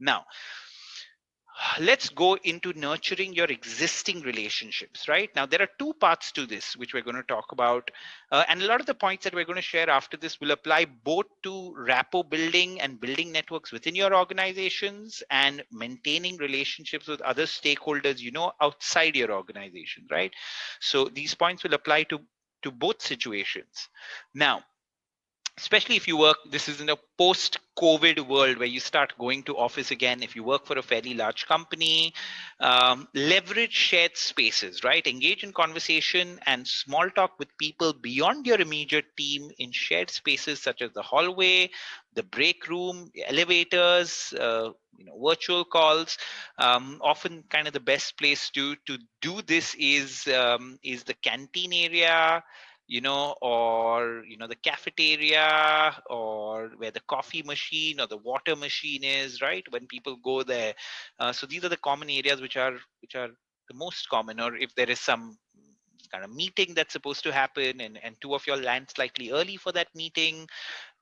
Now, let's go into nurturing your existing relationships. Right now, there are two parts to this which we're going to talk about, and a lot of the points that we're going to share after this will apply both to rapport building and building networks within your organizations and maintaining relationships with other stakeholders, outside your organization. Right, so these points will apply to both situations. Now, especially if you work, this is in a post COVID world where you start going to office again. If you work for a fairly large company, leverage shared spaces, right? Engage in conversation and small talk with people beyond your immediate team in shared spaces such as the hallway, the break room, elevators, virtual calls. Often kind of the best place to do this is the canteen area, or the cafeteria, or where the coffee machine or the water machine is, right? When people go there, so these are the common areas which are the most common. Or if there is some kind of meeting that's supposed to happen, and two of you all land slightly early for that meeting,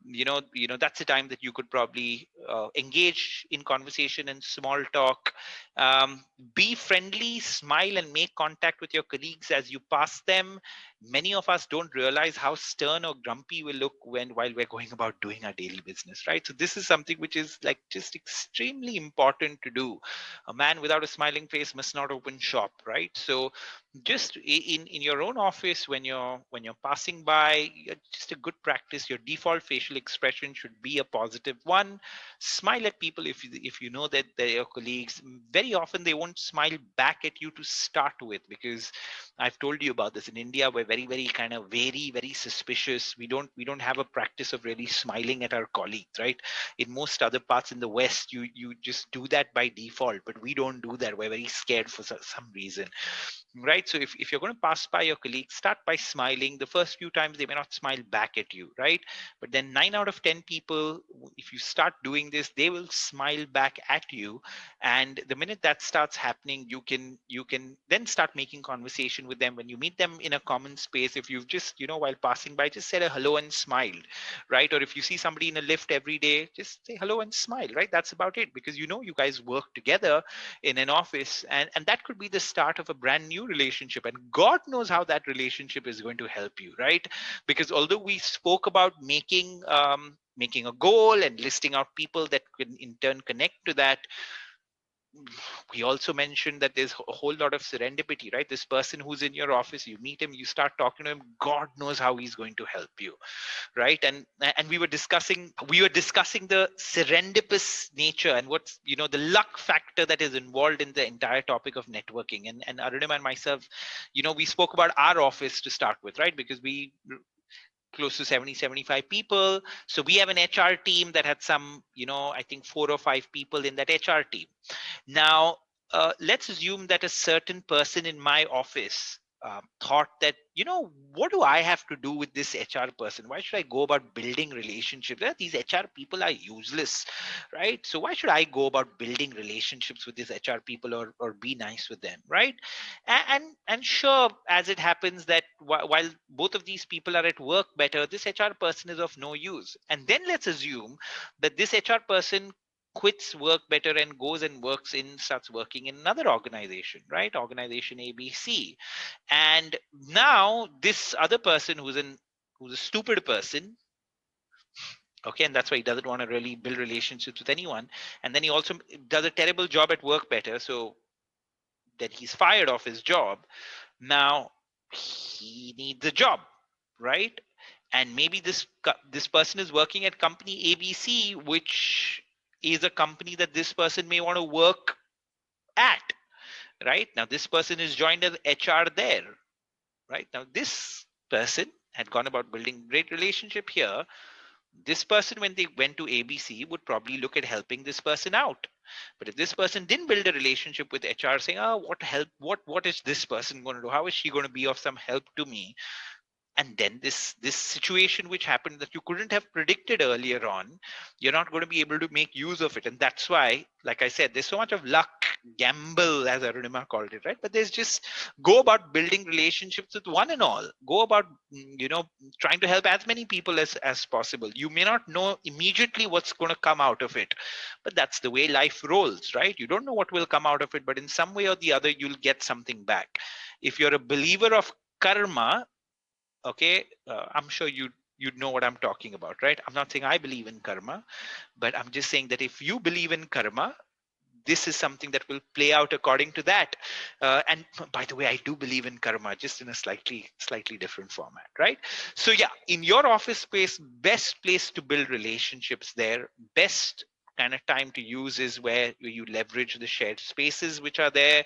that's the time that you could probably engage in conversation and small talk. um, be friendly, smile, and make contact with your colleagues as you pass them. Many of us don't realize how stern or grumpy we look while we're going about doing our daily business, right? So this is something which is like just extremely important to do. A man without a smiling face must not open shop, right? So just in your own office, when you're passing by, just a good practice, your default facial expression should be a positive one. Smile at people if you know that they're your colleagues. Very often they won't smile back at you to start with, because I've told you about this. In India, we're very, very kind of very, very suspicious. We don't have a practice of really smiling at our colleagues, right? In most other parts in the West, you just do that by default, but we don't do that. We're very scared for some reason, right? So if you're going to pass by your colleague, start by smiling. The first few times they may not smile back at you, right? But then 9 out of 10 people, if you start doing this, they will smile back at you. And the minute that starts happening, you can then start making conversation with them. When you meet them in a common space, if you've just, while passing by, just said a hello and smiled, right? Or if you see somebody in a lift every day, just say hello and smile, right? That's about it, because you guys work together in an office, and that could be the start of a brand new relationship. And God knows how that relationship is going to help you, right? Because although we spoke about making a goal and listing out people that can in turn connect to that, we also mentioned that there's a whole lot of serendipity, right? This person who's in your office, you meet him, you start talking to him, God knows how he's going to help you, right? And we were discussing the serendipitous nature and what's, the luck factor that is involved in the entire topic of networking. And Arunam and myself, we spoke about our office to start with, right? Because we close to 70-75 people, so we have an HR team that had some, I think 4 or 5 people in that HR team. Now, let's assume that a certain person in my office thought that, what do I have to do with this HR person? Why should I go about building relationships? These HR people are useless, right? So why should I go about building relationships with these HR people, or be nice with them, right? And sure, as it happens that while both of these people are at work better, this HR person is of no use. And then let's assume that this HR person quits work better and goes and starts working in another organization, right? Organization ABC. And now this other person who's a stupid person, okay, and that's why he doesn't want to really build relationships with anyone. And then he also does a terrible job at work better. So then he's fired off his job. Now he needs a job, right? And maybe this person is working at company ABC, which is a company that this person may want to work at, right? Now this person is joined as HR there, right? Now this person had gone about building great relationship here. This person, when they went to ABC, would probably look at helping this person out. But if this person didn't build a relationship with HR, saying, "Oh, what help? What is this person going to do? How is she going to be of some help to me?" And then this situation which happened that you couldn't have predicted earlier on, you're not going to be able to make use of it. And that's why, like I said, there's so much of luck gamble, as Arunima called it, right? But there's just go about building relationships with one and all. Go about, trying to help as many people as possible. You may not know immediately what's going to come out of it, but that's the way life rolls, right? You don't know what will come out of it, but in some way or the other, you'll get something back. If you're a believer of karma, okay, I'm sure you'd know what I'm talking about, right? I'm not saying I believe in karma, but I'm just saying that if you believe in karma, this is something that will play out according to that. And by the way, I do believe in karma, just in a slightly different format, right? So yeah, in your office space, best place to build relationships there, best kind of time to use is where you leverage the shared spaces which are there.